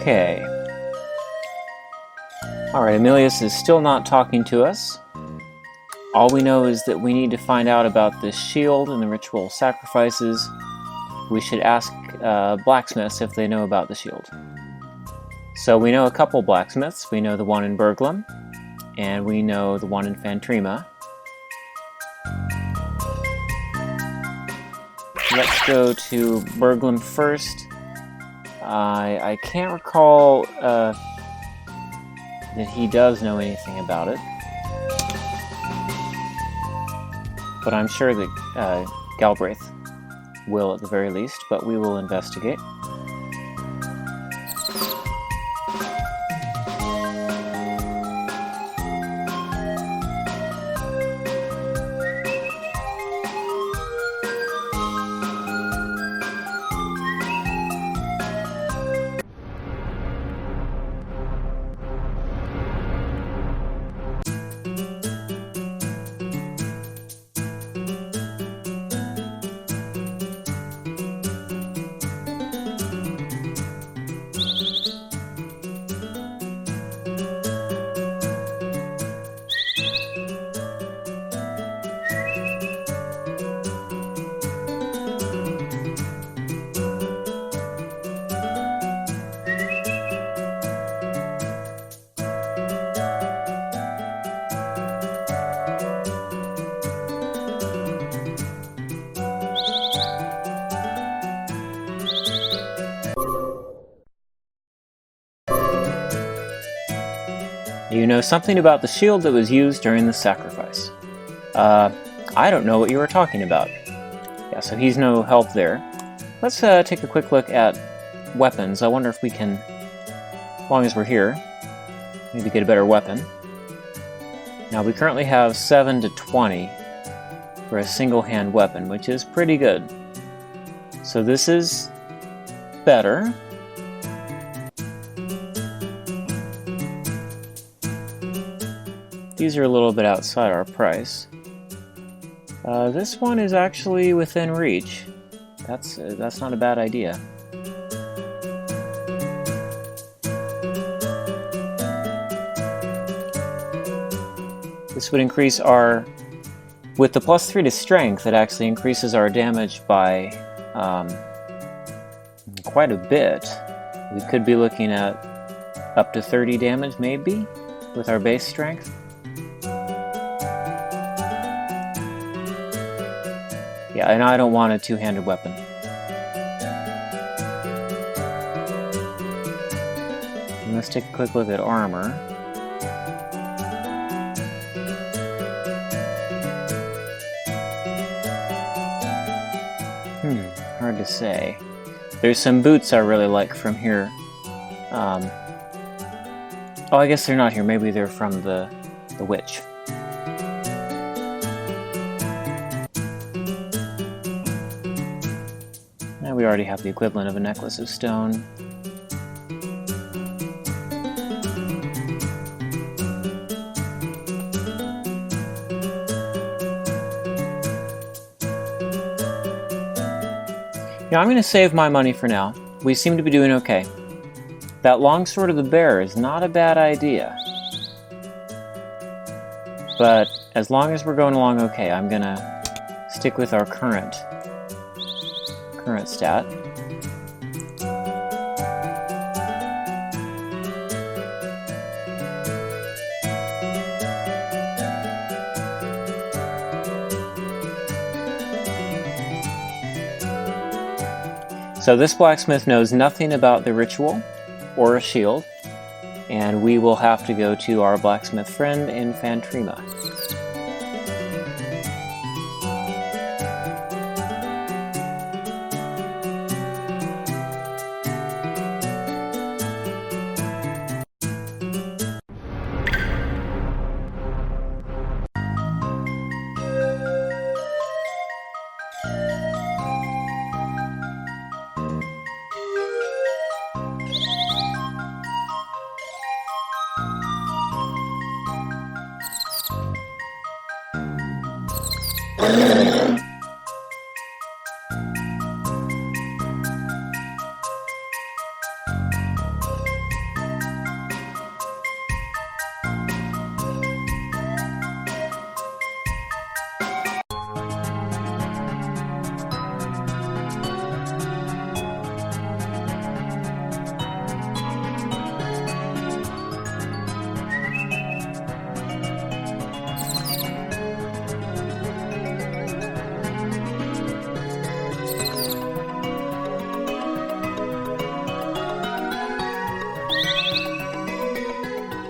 Okay. Alright, Emilius is still not talking to us. All we know is that we need to find out about this shield and the ritual sacrifices. We should ask blacksmiths if they know about the shield. So we know a couple blacksmiths. We know the one in Berglum, and we know the one in Fantrima. Let's go to Berglum first. I can't recall that he does know anything about it. But I'm sure that Galbraith will at the very least, but we will investigate. You know something about the shield that was used during the sacrifice. I don't know what you were talking about. Yeah, so he's no help there. Let's take a quick look at weapons. I wonder if we can, as long as we're here, maybe get a better weapon. Now we currently have 7 to 20 for a single-hand weapon, which is pretty good. So this is better. These are a little bit outside our price. This one is actually within reach. That's not a bad idea. This would increase our... With the +3 to strength, it actually increases our damage by quite a bit. We could be looking at up to 30 damage, maybe, with our base strength. Yeah, and I don't want a two-handed weapon. And let's take a quick look at armor. Hard to say. There's some boots I really like from here. Oh, I guess they're not here. Maybe they're from the witch. We already have the equivalent of a necklace of stone. Yeah, I'm going to save my money for now. We seem to be doing okay. That longsword of the bear is not a bad idea. But as long as we're going along okay, I'm going to stick with our current stat. So this blacksmith knows nothing about the ritual or a shield, and we will have to go to our blacksmith friend in Fantrima.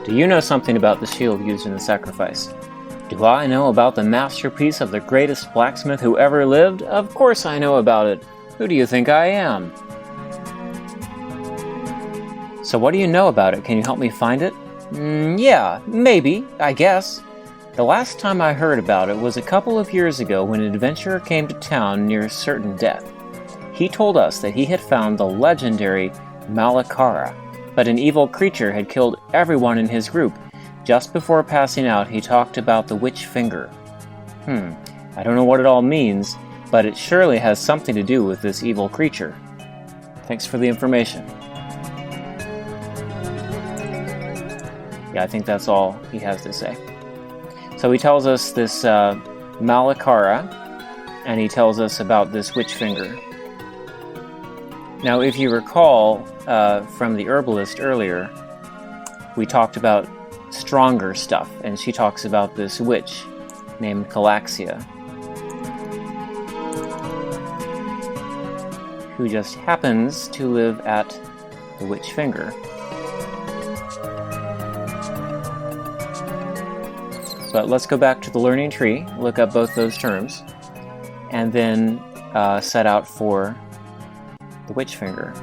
Do you know something about the shield used in the sacrifice? Do I know about the masterpiece of the greatest blacksmith who ever lived? Of course I know about it. Who do you think I am? So what do you know about it? Can you help me find it? Yeah, maybe, I guess. The last time I heard about it was a couple of years ago when an adventurer came to town near certain death. He told us that he had found the legendary Millak'hara, but an evil creature had killed everyone in his group. Just before passing out, he talked about the witch finger. I don't know what it all means, but it surely has something to do with this evil creature. Thanks for the information. Yeah, I think that's all he has to say. So he tells us this Millak'hara, and he tells us about this witch finger. Now, if you recall from the herbalist earlier, we talked about stronger stuff, and she talks about this witch named Kalixa, who just happens to live at the witch finger. But let's go back to the learning tree, look up both those terms, and then set out for the witch finger.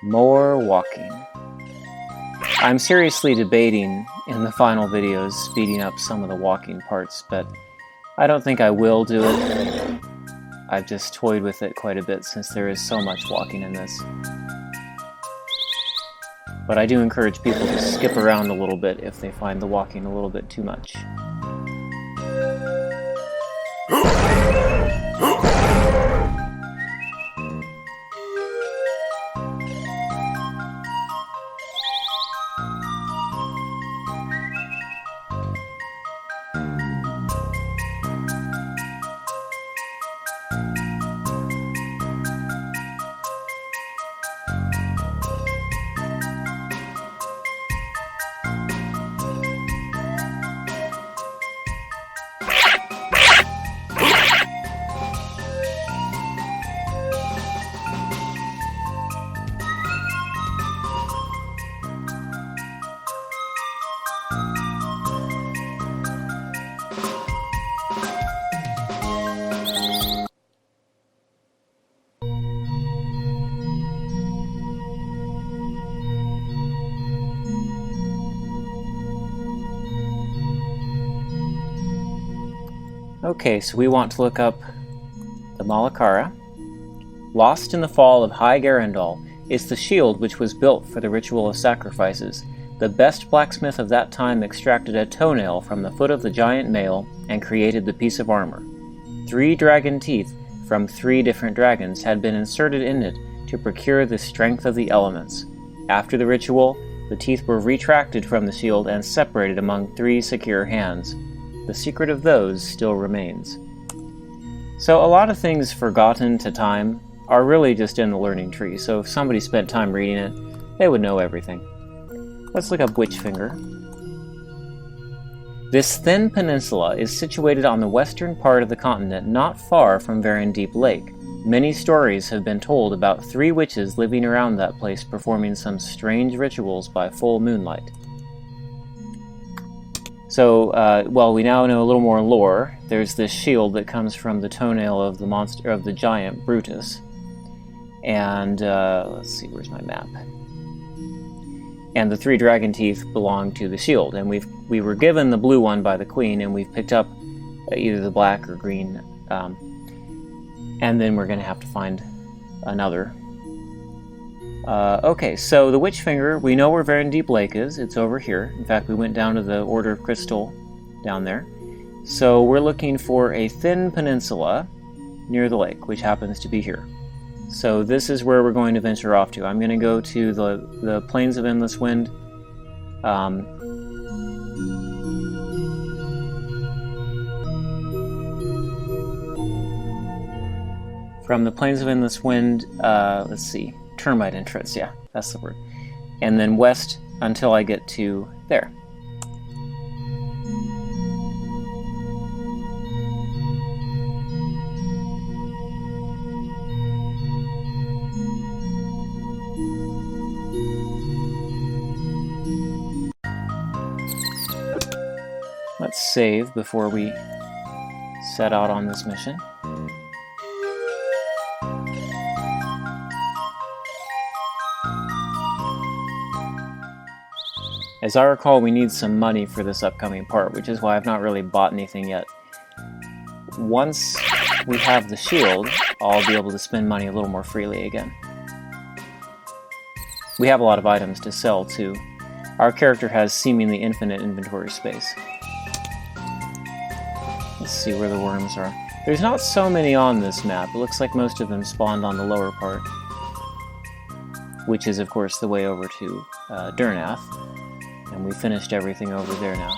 More walking. I'm seriously debating in the final videos speeding up some of the walking parts, but I don't think I will do it. I've just toyed with it quite a bit since there is so much walking in this. But I do encourage people to skip around a little bit if they find the walking a little bit too much. Okay, so we want to look up the Millak'hara. Lost in the fall of High Garendall is the shield which was built for the ritual of sacrifices. The best blacksmith of that time extracted a toenail from the foot of the giant male and created the piece of armor. 3 dragon teeth from 3 different dragons had been inserted in it to procure the strength of the elements. After the ritual, the teeth were retracted from the shield and separated among 3 secure hands. The secret of those still remains. So a lot of things forgotten to time are really just in the learning tree, so if somebody spent time reading it, they would know everything. Let's look up witch finger. This thin peninsula is situated on the western part of the continent, not far from Garendall Lake. Many stories have been told about 3 witches living around that place performing some strange rituals by full moonlight. So, well, we now know a little more lore. There's this shield that comes from the toenail of the monster, of the giant Brutus. And, let's see, where's my map? And the 3 dragon teeth belong to the shield. And we were given the blue one by the queen, and we've picked up either the black or green. And then we're going to have to find another. Okay, so the witch finger, we know where Garendall Lake is. It's over here. In fact, we went down to the Order of Crystal down there. So we're looking for a thin peninsula near the lake, which happens to be here. So this is where we're going to venture off to. I'm going to go to the Plains of Endless Wind. From the Plains of Endless Wind, let's see. Termite entrance, yeah, that's the word. And then west until I get to there. Let's save before we set out on this mission. As I recall, we need some money for this upcoming part, which is why I've not really bought anything yet. Once we have the shield, I'll be able to spend money a little more freely again. We have a lot of items to sell, too. Our character has seemingly infinite inventory space. Let's see where the worms are. There's not so many on this map. It looks like most of them spawned on the lower part, which is, of course, the way over to Durnath. And we finished everything over there now.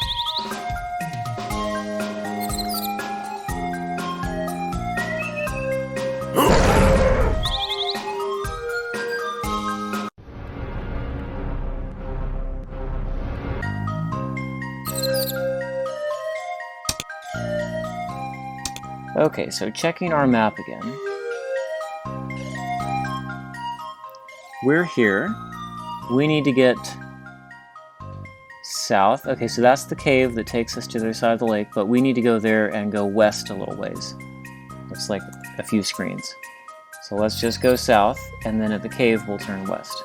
Okay, so checking our map again. We're here. We need to get south. Okay, so that's the cave that takes us to the other side of the lake, but we need to go there and go west a little ways. Looks like a few screens. So let's just go south, and then at the cave we'll turn west.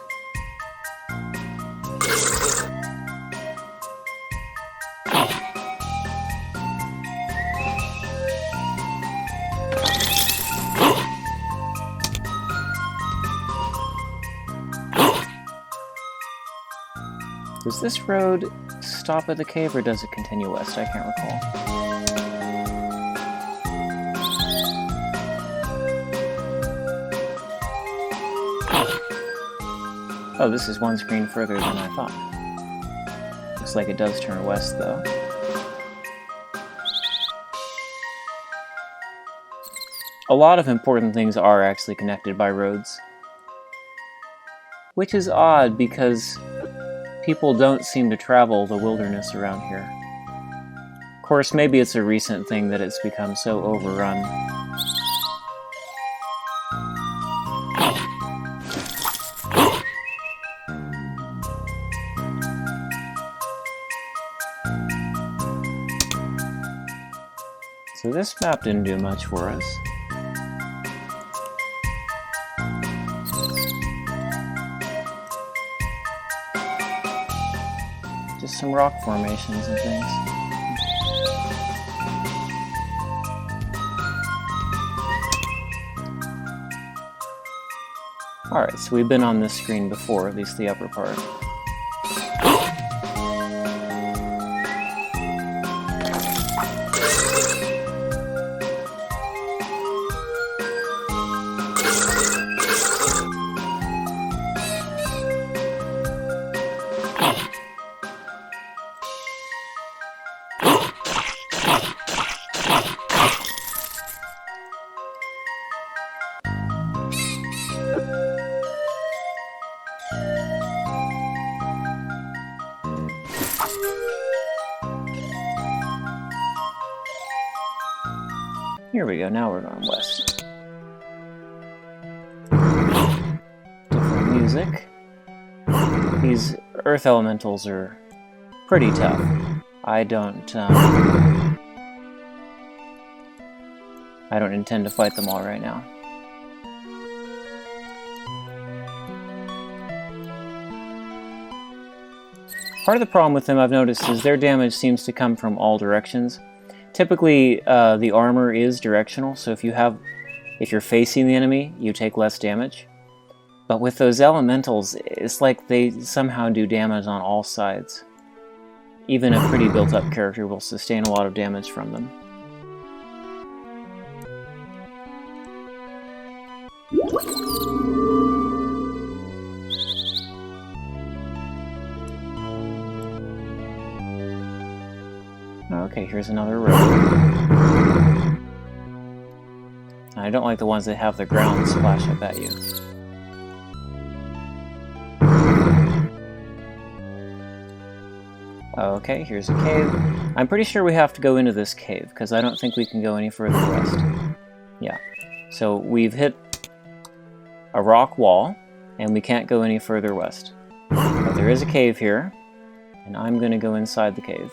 Does this road stop at the cave, or does it continue west? I can't recall. Oh, this is one screen further than I thought. Looks like it does turn west, though. A lot of important things are actually connected by roads. Which is odd, because people don't seem to travel the wilderness around here. Of course, maybe it's a recent thing that it's become so overrun. So this map didn't do much for us. Just some rock formations and things. Alright, so we've been on this screen before, at least the upper part. Here we go, now we're going west. Different music. These earth elementals are pretty tough. I don't intend to fight them all right now. Part of the problem with them, I've noticed, is their damage seems to come from all directions. Typically, the armor is directional, so if you're facing the enemy, you take less damage. But with those elementals, it's like they somehow do damage on all sides. Even a pretty built-up character will sustain a lot of damage from them. Okay, here's another road. I don't like the ones that have the ground splash up at you. Okay, here's a cave. I'm pretty sure we have to go into this cave, because I don't think we can go any further west. Yeah. So we've hit a rock wall, and we can't go any further west. But there is a cave here, and I'm going to go inside the cave.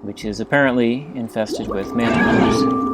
which is apparently infested with manticores.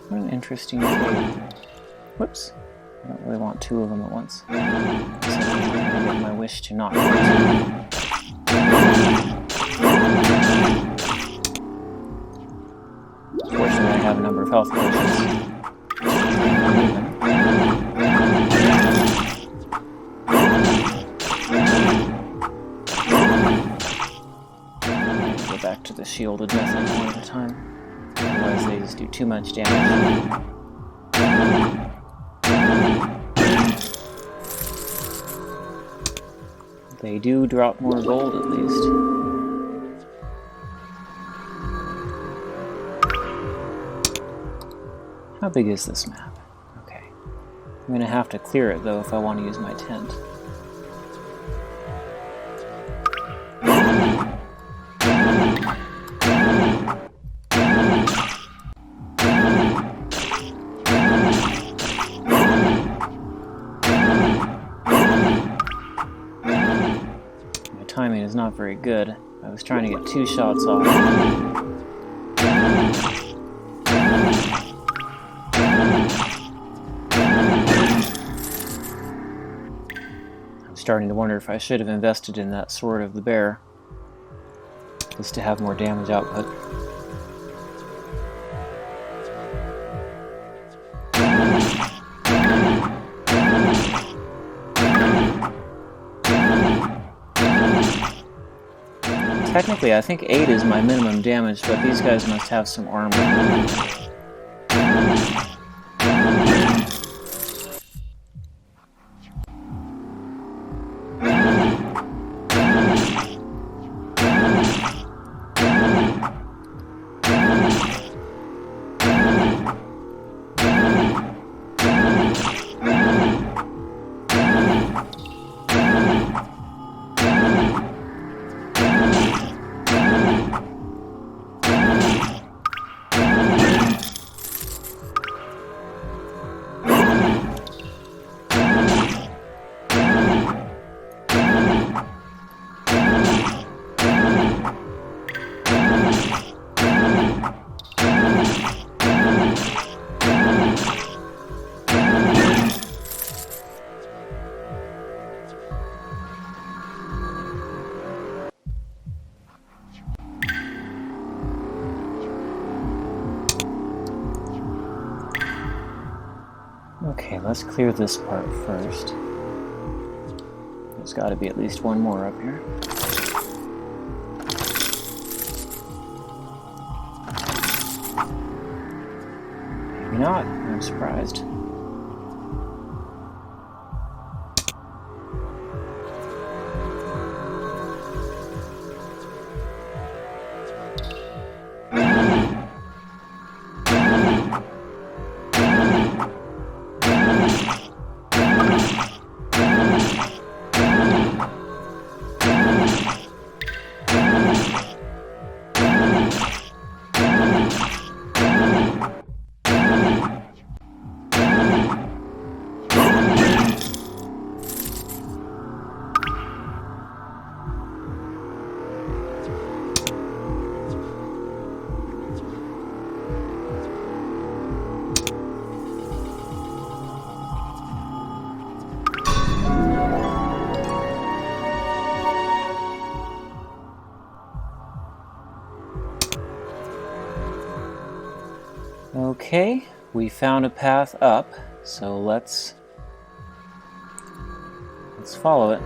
What an interesting cave. Whoops. I don't really want two of them at once. So I'm going to get my wish to not hurt. Fortunately, I have a number of health potions. Go back to the shielded method one at a time. Otherwise they just do too much damage. They do drop more gold at least. How big is this map? Okay. I'm going to have to clear it though if I want to use my tent. Timing is not very good. I was trying to get 2 shots off. I'm starting to wonder if I should have invested in that Sword of the Bear, just to have more damage output. Technically, I think 8 is my minimum damage, but these guys must have some armor. Okay, let's clear this part first. There's got to be at least one more up here. Maybe not. I'm surprised. Okay, we found a path up, so let's follow it.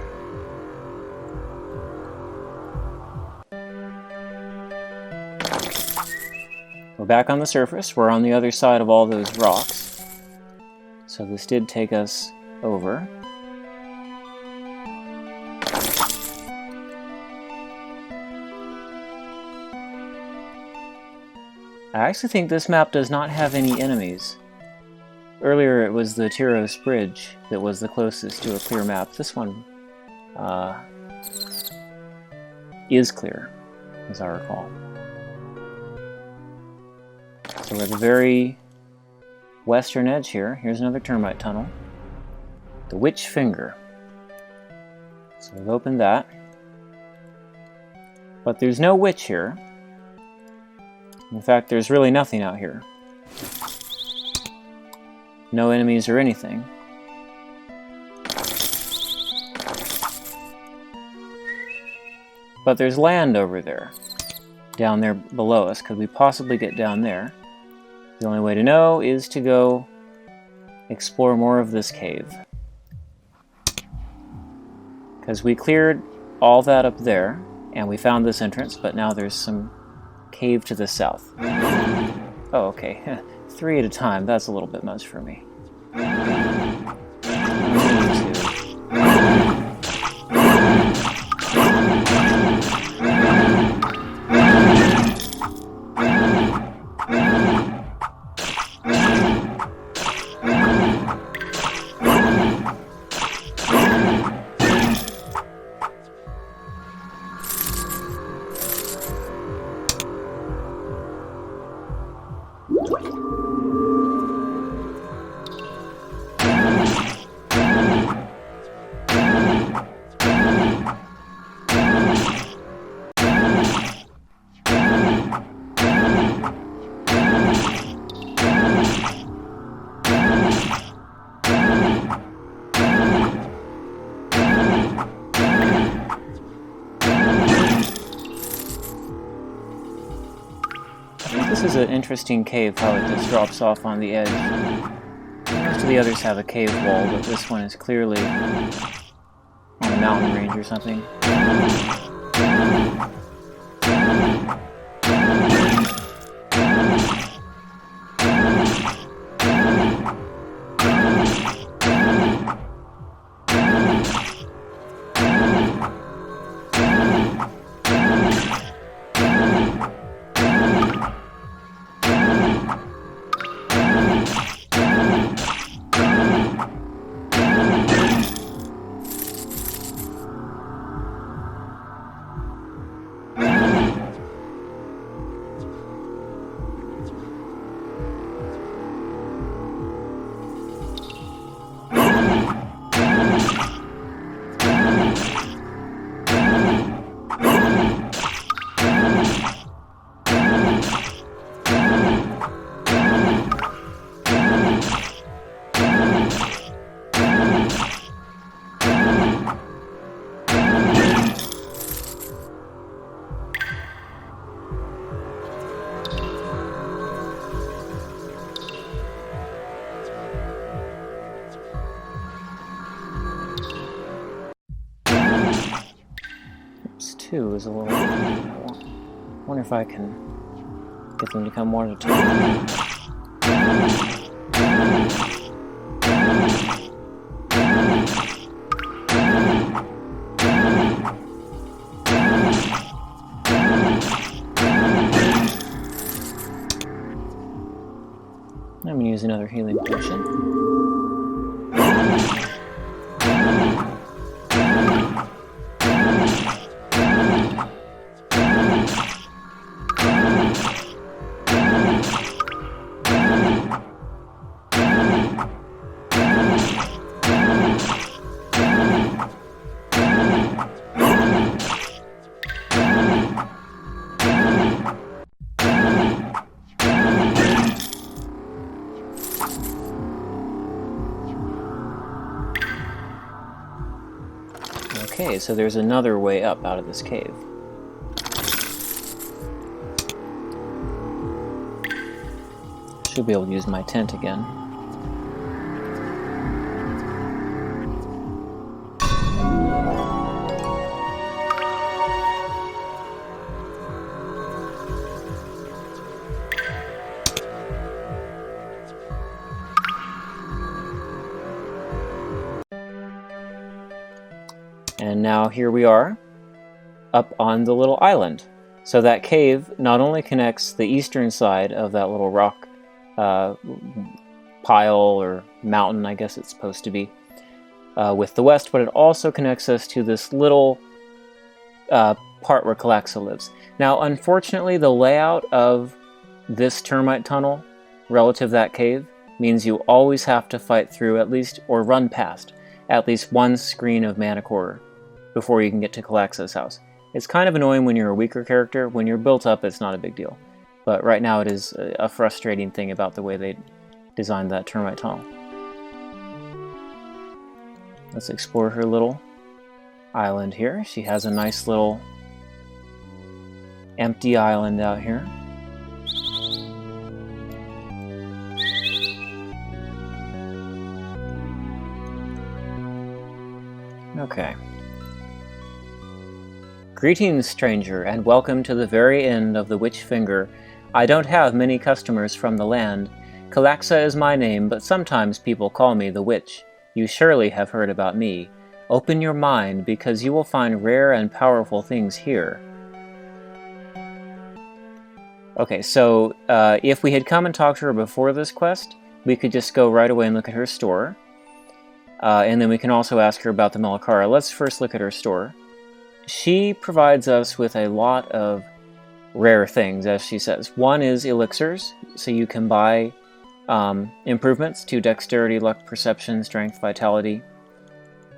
We're back on the surface. We're on the other side of all those rocks. So this did take us over. I actually think this map does not have any enemies. Earlier it was the Tyros Bridge that was the closest to a clear map. This one is clear, as I recall. So we're at the very western edge here. Here's another termite tunnel. The Witch Finger. So we've opened that. But there's no witch here. In fact, there's really nothing out here. No enemies or anything. But there's land over there. Down there below us. Could we possibly get down there? The only way to know is to go explore more of this cave. Because we cleared all that up there, and we found this entrance, but now there's some cave to the south. Oh, okay. 3 at a time. That's a little bit much for me. This is an interesting cave, how it just drops off on the edge. Most of the others have a cave wall, but this one is clearly on a mountain range or something. Two is a little... I wonder if I can get them to come one at a time. I'm going to use another healing potion. Okay, so there's another way up out of this cave. Should be able to use my tent again. And now here we are, up on the little island. So that cave not only connects the eastern side of that little rock pile or mountain, I guess it's supposed to be, with the west, but it also connects us to this little part where Kalixa lives. Now, unfortunately, the layout of this termite tunnel relative to that cave means you always have to fight through at least, or run past, at least one screen of Millak'hara before you can get to Kalixa's house. It's kind of annoying when you're a weaker character. When you're built up, it's not a big deal. But right now it is a frustrating thing about the way they designed that termite tunnel. Let's explore her little island here. She has a nice little empty island out here. Okay. Greetings, stranger, and welcome to the very end of the Witch Finger. I don't have many customers from the land. Kalixa is my name, but sometimes people call me the Witch. You surely have heard about me. Open your mind, because you will find rare and powerful things here. Okay, so if we had come and talked to her before this quest, we could just go right away and look at her store. And then we can also ask her about the Millak'hara. Let's first look at her store. She provides us with a lot of rare things, as she says. One is elixirs, so you can buy improvements to dexterity, luck, perception, strength, vitality,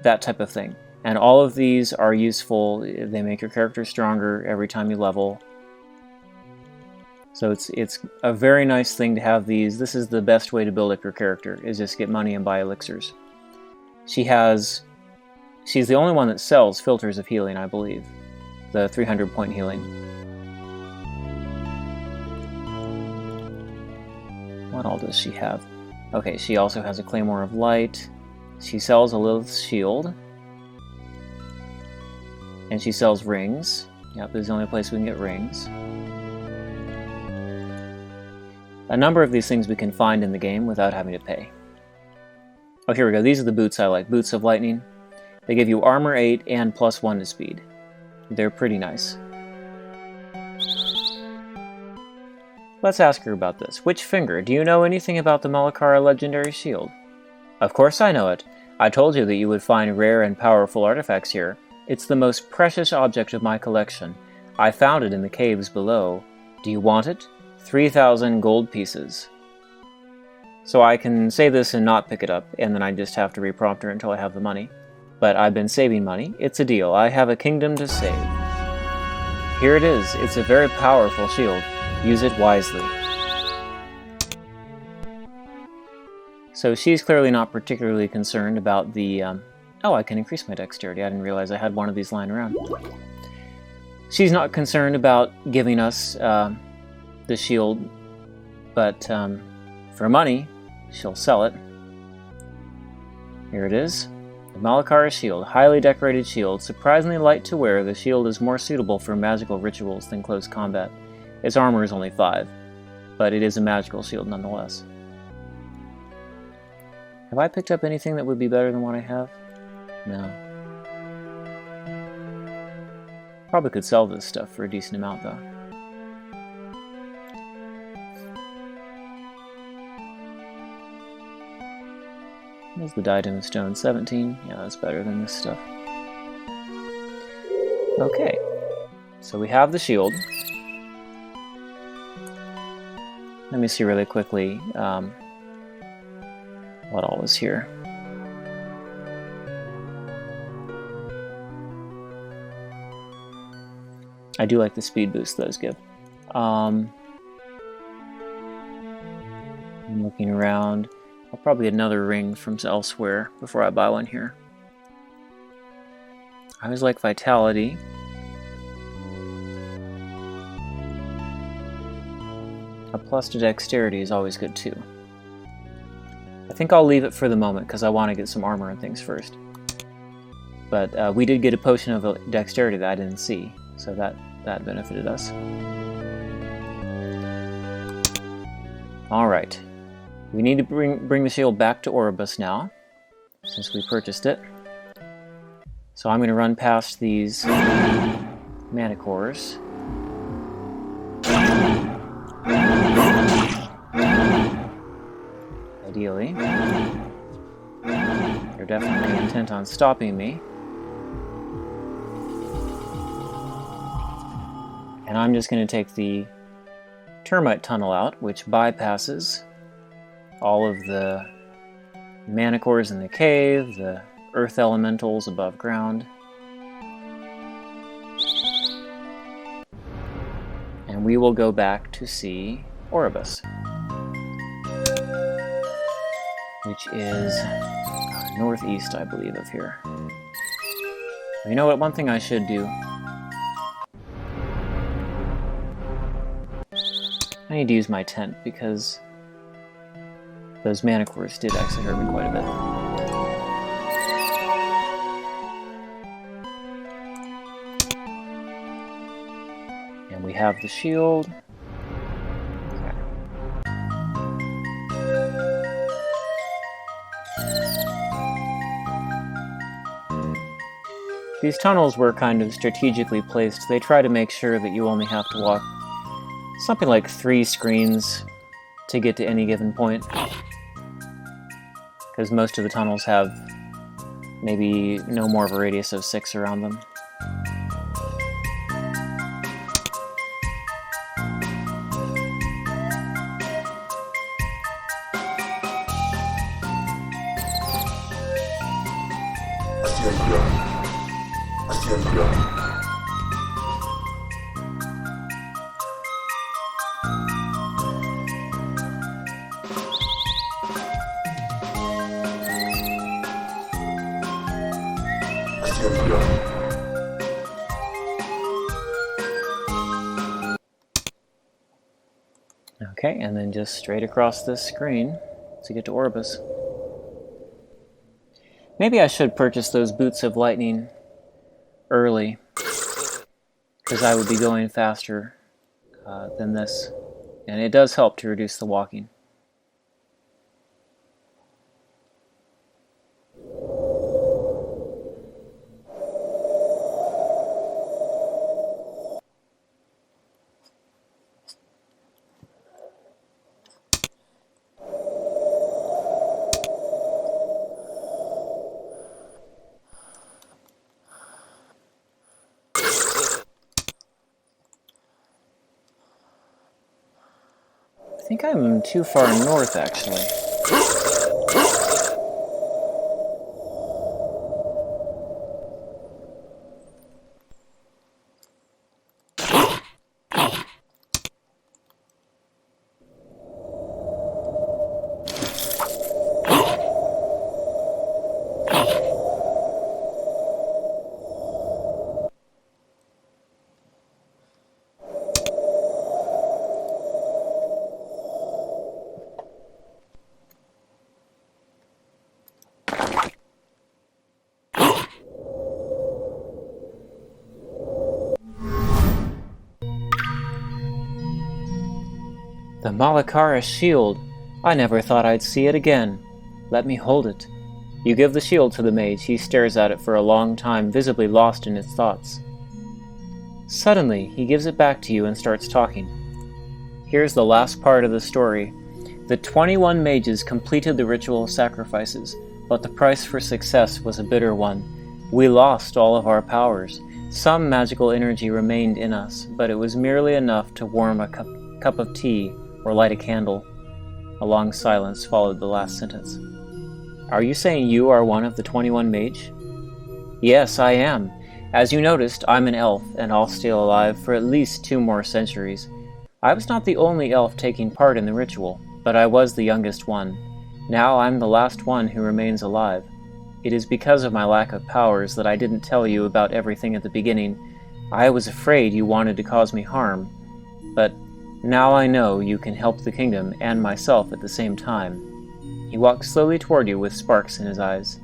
that type of thing. And all of these are useful. They make your character stronger every time you level. So it's a very nice thing to have these. This is the best way to build up your character, is just get money and buy elixirs. She's the only one that sells filters of healing, I believe. The 300-point healing. What all does she have? Okay, she also has a Claymore of Light. She sells a Lilith's Shield. And she sells rings. Yep, this is the only place we can get rings. A number of these things we can find in the game without having to pay. Oh, here we go. These are the boots I like. Boots of Lightning. They give you armor 8 and +1 to speed. They're pretty nice. Let's ask her about this. Witch Finger, do you know anything about the Millak'hara legendary shield? Of course I know it. I told you that you would find rare and powerful artifacts here. It's the most precious object of my collection. I found it in the caves below. Do you want it? 3,000 gold pieces. So I can say this and not pick it up, and then I just have to reprompt her until I have the money. But I've been saving money. It's a deal. I have a kingdom to save. Here it is. It's a very powerful shield. Use it wisely. So she's clearly not particularly concerned about the... Oh, I can increase my dexterity. I didn't realize I had one of these lying around. She's not concerned about giving us the shield, but for money, she'll sell it. Here it is. The Millak'hara shield. Highly decorated shield. Surprisingly light to wear, the shield is more suitable for magical rituals than close combat. Its armor is only 5, but it is a magical shield nonetheless. Have I picked up anything that would be better than what I have? No. Probably could sell this stuff for a decent amount, though. There's the diadem of stone, 17. Yeah, that's better than this stuff. Okay, so we have the shield. Let me see really quickly what all is here. I do like the speed boost those give. I'm looking around. I'll probably get another ring from elsewhere before I buy one here. I always like vitality. A plus to dexterity is always good too. I think I'll leave it for the moment because I want to get some armor and things first. But we did get a potion of dexterity that I didn't see, so that benefited us. Alright. We need to bring the shield back to Oribus now, since we purchased it. So I'm going to run past these Manticores. Ideally. They're definitely intent on stopping me. And I'm just going to take the termite tunnel out, which bypasses all of the Manticores in the cave, the earth elementals above ground. And we will go back to see Oribus, which is northeast, I believe, of here. You know what? One thing I should do. I need to use my tent because those Manticores did actually hurt me quite a bit. And we have the shield. Okay. These tunnels were kind of strategically placed. They try to make sure that you only have to walk something like 3 screens to get to any given point. Because most of the tunnels have maybe no more of a radius of 6 around them. Okay, and then just straight across this screen to get to Oribus. Maybe I should purchase those boots of lightning early, because I would be going faster than this, and it does help to reduce the walking. I think I'm too far north, actually. The Millak'hara shield! I never thought I'd see it again. Let me hold it. You give the shield to the mage. He stares at it for a long time, visibly lost in his thoughts. Suddenly, he gives it back to you and starts talking. Here's the last part of the story. The 21 mages completed the ritual sacrifices, but the price for success was a bitter one. We lost all of our powers. Some magical energy remained in us, but it was merely enough to warm a cup of tea or light a candle. A long silence followed the last sentence. Are you saying you are one of the 21 mage? Yes, I am. As you noticed, I'm an elf, and I'll stay alive for at least 2 more centuries. I was not the only elf taking part in the ritual, but I was the youngest one. Now I'm the last one who remains alive. It is because of my lack of powers that I didn't tell you about everything at the beginning. I was afraid you wanted to cause me harm. But now I know you can help the kingdom and myself at the same time. He walks slowly toward you with sparks in his eyes.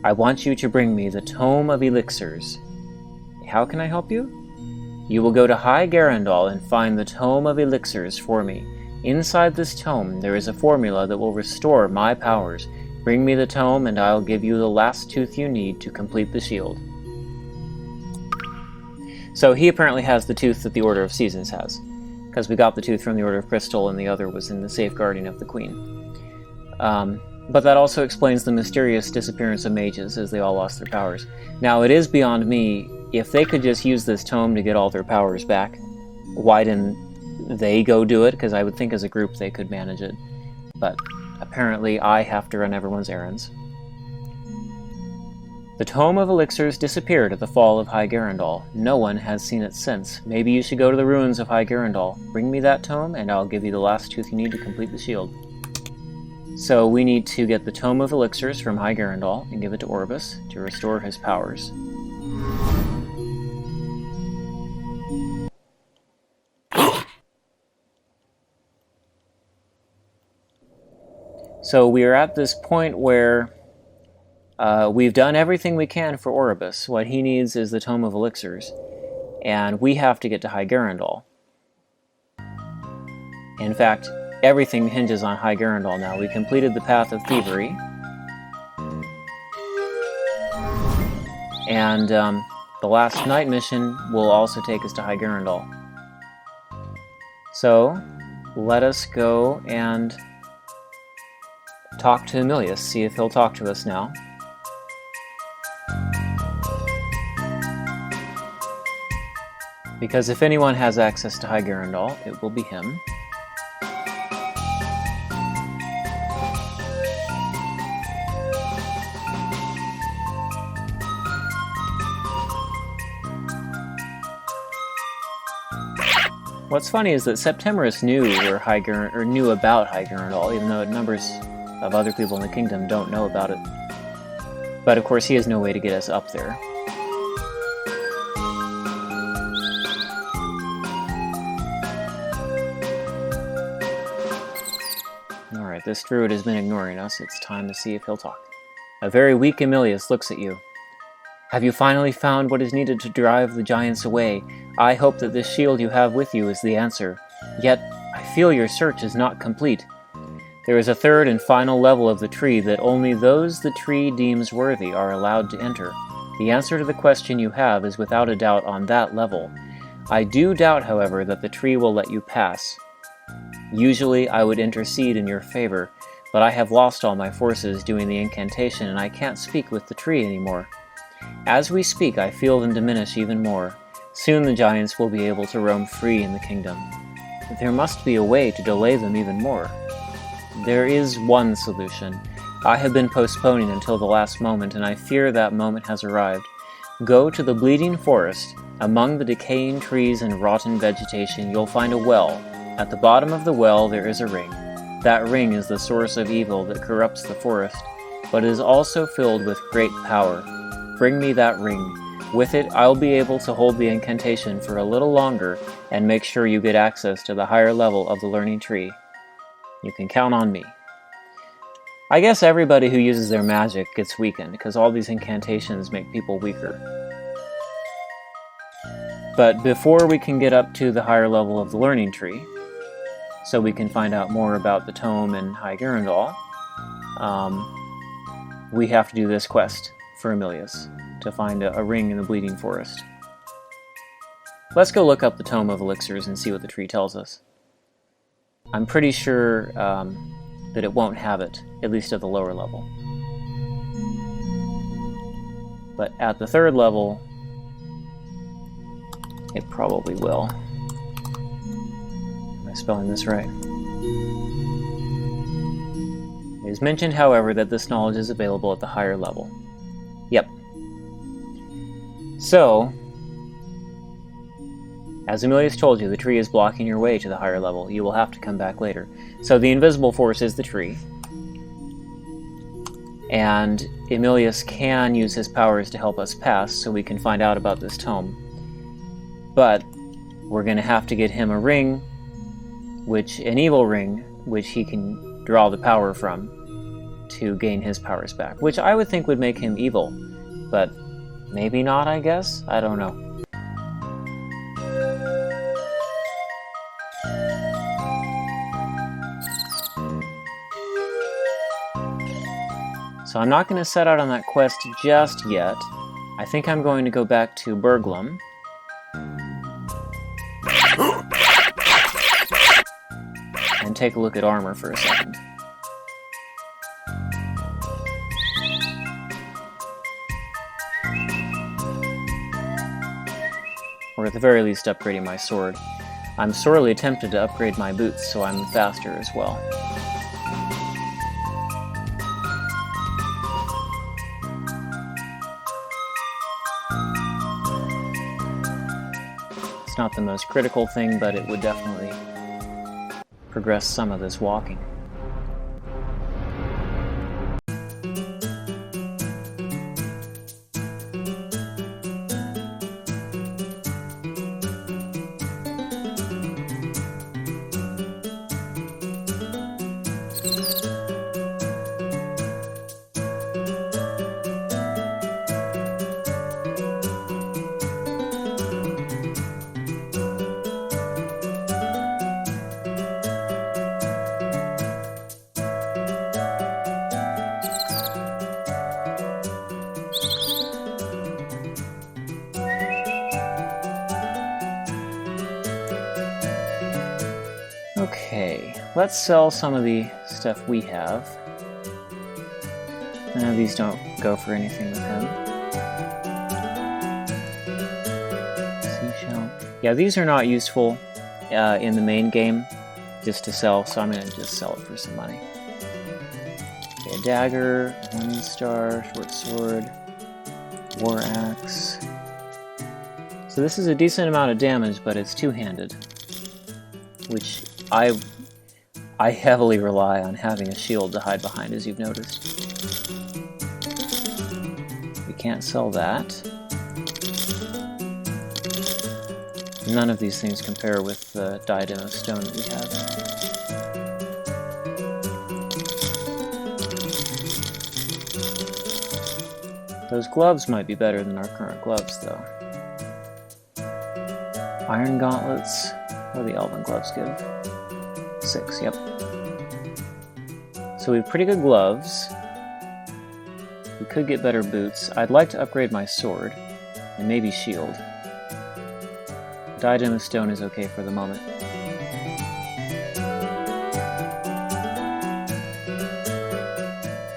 I want you to bring me the Tome of Elixirs. How can I help you? You will go to High Garendall and find the Tome of Elixirs for me. Inside this tome there is a formula that will restore my powers. Bring me the tome and I'll give you the last tooth you need to complete the shield. So he apparently has the tooth that the Order of Seasons has, because we got the tooth from the Order of Crystal and the other was in the safeguarding of the Queen. But that also explains the mysterious disappearance of mages as they all lost their powers. Now, it is beyond me, if they could just use this tome to get all their powers back, why didn't they go do it? Because I would think as a group they could manage it. But apparently I have to run everyone's errands. The Tome of Elixirs disappeared at the fall of High Garendall. No one has seen it since. Maybe you should go to the ruins of High Garendall. Bring me that tome, and I'll give you the last tooth you need to complete the shield. So we need to get the Tome of Elixirs from High Garendall and give it to Orbis to restore his powers. So we are at this point where we've done everything we can for Orbis. What he needs is the Tome of Elixirs, and we have to get to High Garendall. In fact, everything hinges on High Garendall now. We completed the Path of Thievery, and the last night mission will also take us to High Garendall. So, let us go and talk to Emilius, see if he'll talk to us now. Because if anyone has access to High Garendall, it will be him. What's funny is that Septimus knew knew about High Garendall, even though numbers of other people in the kingdom don't know about it. But of course he has no way to get us up there. Alright, this druid has been ignoring us. It's time to see if he'll talk. A very weak Emilius looks at you. Have you finally found what is needed to drive the giants away? I hope that this shield you have with you is the answer. Yet, I feel your search is not complete. There is a third and final level of the tree that only those the tree deems worthy are allowed to enter. The answer to the question you have is without a doubt on that level. I do doubt, however, that the tree will let you pass. Usually I would intercede in your favor, but I have lost all my forces doing the incantation and I can't speak with the tree anymore. As we speak, I feel them diminish even more. Soon the giants will be able to roam free in the kingdom. There must be a way to delay them even more. There is one solution. I have been postponing until the last moment, and I fear that moment has arrived. Go to the Bleeding Forest. Among the decaying trees and rotten vegetation, you'll find a well. At the bottom of the well, there is a ring. That ring is the source of evil that corrupts the forest, but it is also filled with great power. Bring me that ring. With it, I'll be able to hold the incantation for a little longer and make sure you get access to the higher level of the learning tree. You can count on me. I guess everybody who uses their magic gets weakened, because all these incantations make people weaker. But before we can get up to the higher level of the learning tree, so we can find out more about the tome and High Garendall, we have to do this quest for Emilius, to find a ring in the Bleeding Forest. Let's go look up the Tome of Elixirs and see what the tree tells us. I'm pretty sure that it won't have it, at least at the lower level. But at the third level, it probably will. Am I spelling this right? It is mentioned, however, that this knowledge is available at the higher level. Yep. So, as Emilius told you, the tree is blocking your way to the higher level. You will have to come back later. So the invisible force is the tree. And Emilius can use his powers to help us pass, so we can find out about this tome. But we're going to have to get him a ring, an evil ring, which he can draw the power from to gain his powers back. Which I would think would make him evil. But maybe not, I guess? I don't know. So I'm not going to set out on that quest just yet. I think I'm going to go back to Berglum and take a look at armor for a second. Or at the very least upgrading my sword. I'm sorely tempted to upgrade my boots so I'm faster as well. It's not the most critical thing, but it would definitely progress some of this walking. Okay, let's sell some of the stuff we have. None of these don't go for anything with him. Seashell. Yeah, these are not useful in the main game, just to sell, so I'm going to just sell it for some money. Okay, a dagger, 1 star, short sword, war axe. So this is a decent amount of damage, but it's two-handed, which I heavily rely on having a shield to hide behind, as you've noticed. We can't sell that. None of these things compare with the diadem of stone that we have. Those gloves might be better than our current gloves, though. Iron gauntlets. What do the elven gloves give? 6, yep. So we have pretty good gloves. We could get better boots. I'd like to upgrade my sword, and maybe shield. Diadem of stone is okay for the moment.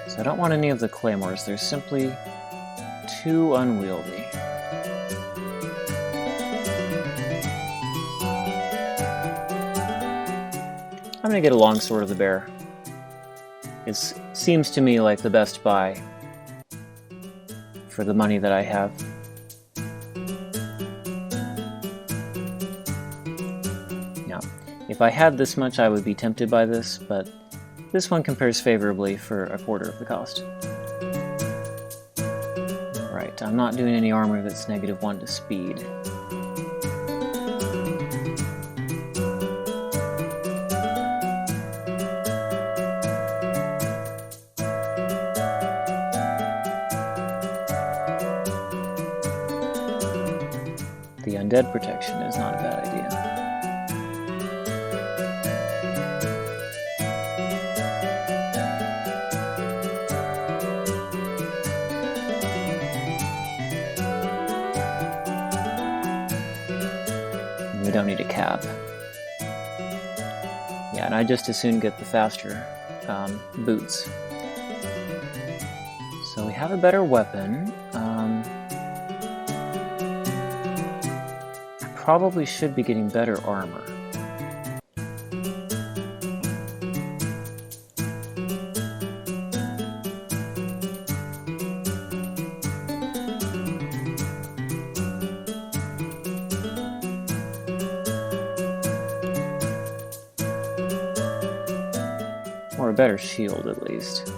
So I don't want any of the claymores. They're simply too unwieldy. I'm gonna get a longsword of the bear. It seems to me like the best buy for the money that I have. Now, if I had this much, I would be tempted by this, but this one compares favorably for a quarter of the cost. Right, I'm not doing any armor that's -1 to speed. The undead protection is not a bad idea. And we don't need a cap. Yeah, and I just as soon get the faster boots. So we have a better weapon. Probably should be getting better armor. Or a better shield, at least.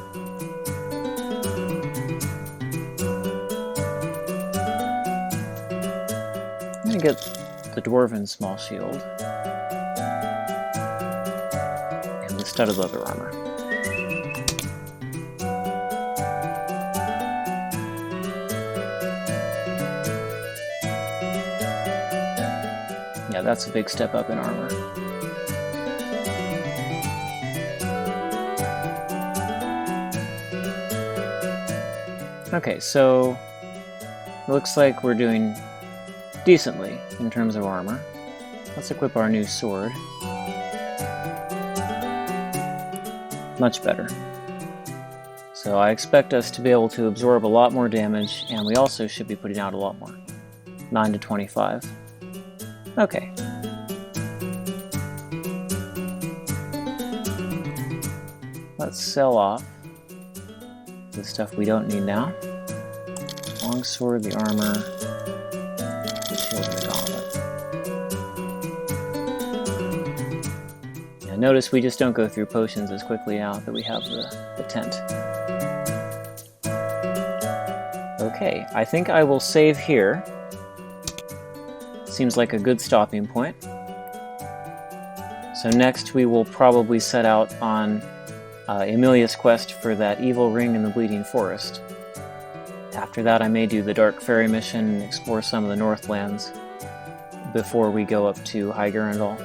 I'm gonna get the dwarven small shield, and the studded leather armor. Yeah, that's a big step up in armor. Okay, so it looks like we're doing decently in terms of armor. Let's equip our new sword. Much better. So I expect us to be able to absorb a lot more damage, and we also should be putting out a lot more. 9 to 25. Okay. Let's sell off the stuff we don't need now. Longsword, the armor, the shield, and the gauntlet. Yeah, notice we just don't go through potions as quickly now that we have the tent. Okay, I think I will save here. Seems like a good stopping point. So next we will probably set out on Emilia's quest for that evil ring in the Bleeding Forest. After that I may do the Dark Fairy mission and explore some of the Northlands before we go up to High Garendall.